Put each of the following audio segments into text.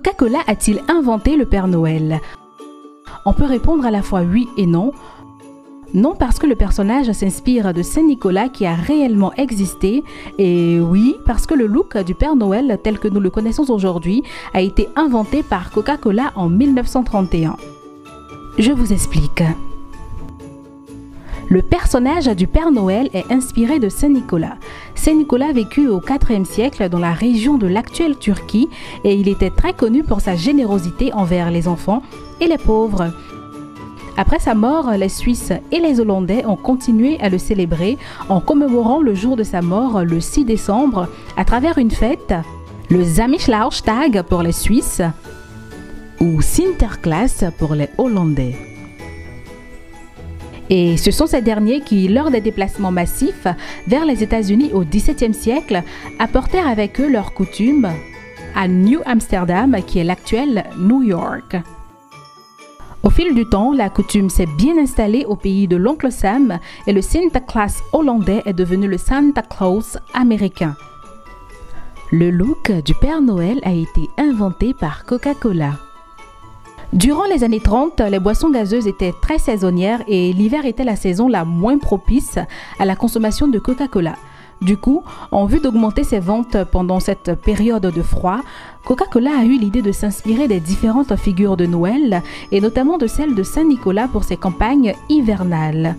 Coca-Cola a-t-il inventé le Père Noël? On peut répondre à la fois oui et non. Non, parce que le personnage s'inspire de Saint-Nicolas qui a réellement existé, et oui, parce que le look du Père Noël tel que nous le connaissons aujourd'hui a été inventé par Coca-Cola en 1931. Je vous explique. Le personnage du Père Noël est inspiré de Saint-Nicolas. Saint-Nicolas vécut au IVe siècle dans la région de l'actuelle Turquie et il était très connu pour sa générosité envers les enfants et les pauvres. Après sa mort, les Suisses et les Hollandais ont continué à le célébrer en commémorant le jour de sa mort le 6 décembre à travers une fête, le Samichlaustag pour les Suisses ou Sinterklaas pour les Hollandais. Et ce sont ces derniers qui, lors des déplacements massifs vers les États-Unis au XVIIe siècle, apportèrent avec eux leurs coutumes à New Amsterdam, qui est l'actuel New York. Au fil du temps, la coutume s'est bien installée au pays de l'oncle Sam et le Sinterklaas hollandais est devenu le Santa Claus américain. Le look du Père Noël a été inventé par Coca-Cola. Durant les années 30, les boissons gazeuses étaient très saisonnières et l'hiver était la saison la moins propice à la consommation de Coca-Cola. Du coup, en vue d'augmenter ses ventes pendant cette période de froid, Coca-Cola a eu l'idée de s'inspirer des différentes figures de Noël et notamment de celle de Saint-Nicolas pour ses campagnes hivernales.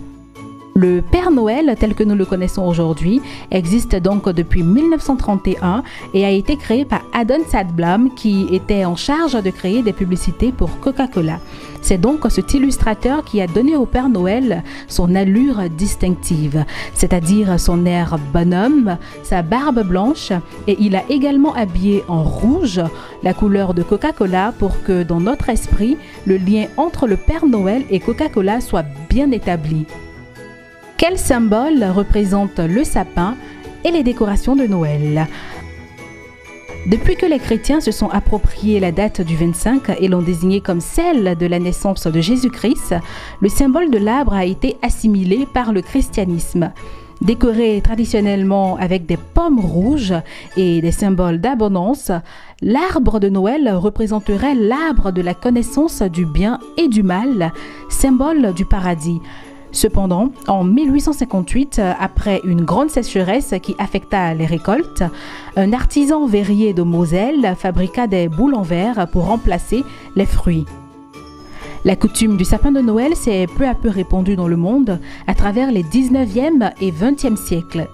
Le Père Noël, tel que nous le connaissons aujourd'hui, existe donc depuis 1931 et a été créé par Adon Sadblom qui était en charge de créer des publicités pour Coca-Cola. C'est donc cet illustrateur qui a donné au Père Noël son allure distinctive, c'est-à-dire son air bonhomme, sa barbe blanche et il a également habillé en rouge la couleur de Coca-Cola pour que dans notre esprit, le lien entre le Père Noël et Coca-Cola soit bien établi. Quel symbole représente le sapin et les décorations de Noël? Depuis que les chrétiens se sont appropriés la date du 25 et l'ont désignée comme celle de la naissance de Jésus-Christ, le symbole de l'arbre a été assimilé par le christianisme. Décoré traditionnellement avec des pommes rouges et des symboles d'abondance, l'arbre de Noël représenterait l'arbre de la connaissance du bien et du mal, symbole du paradis. Cependant, en 1858, après une grande sécheresse qui affecta les récoltes, un artisan verrier de Moselle fabriqua des boules en verre pour remplacer les fruits. La coutume du sapin de Noël s'est peu à peu répandue dans le monde à travers les 19e et 20e siècles.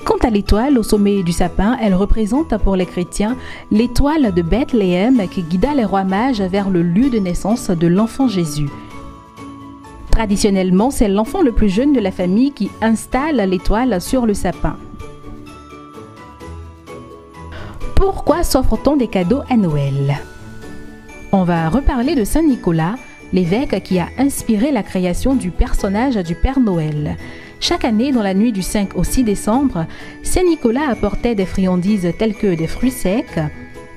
Quant à l'étoile au sommet du sapin, elle représente pour les chrétiens l'étoile de Bethléem qui guida les rois mages vers le lieu de naissance de l'enfant Jésus. Traditionnellement, c'est l'enfant le plus jeune de la famille qui installe l'étoile sur le sapin. Pourquoi s'offre-t-on des cadeaux à Noël? On va reparler de Saint Nicolas, l'évêque qui a inspiré la création du personnage du Père Noël. Chaque année, dans la nuit du 5 au 6 décembre, Saint Nicolas apportait des friandises telles que des fruits secs,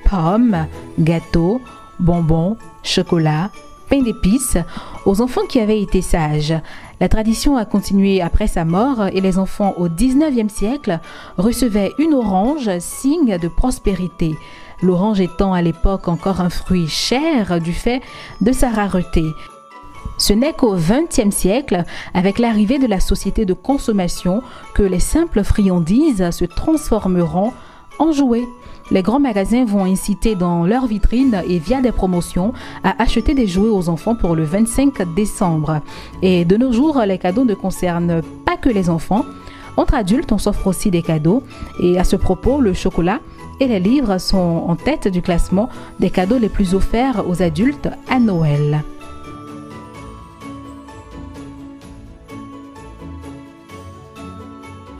pommes, gâteaux, bonbons, chocolat, pain d'épices aux enfants qui avaient été sages. La tradition a continué après sa mort et les enfants au 19e siècle recevaient une orange, signe de prospérité. L'orange étant à l'époque encore un fruit cher du fait de sa rareté. Ce n'est qu'au XXe siècle, avec l'arrivée de la société de consommation, que les simples friandises se transformeront en jouets. Les grands magasins vont inciter dans leurs vitrines et via des promotions à acheter des jouets aux enfants pour le 25 décembre. Et de nos jours, les cadeaux ne concernent pas que les enfants. Entre adultes, on s'offre aussi des cadeaux. Et à ce propos, le chocolat et les livres sont en tête du classement des cadeaux les plus offerts aux adultes à Noël.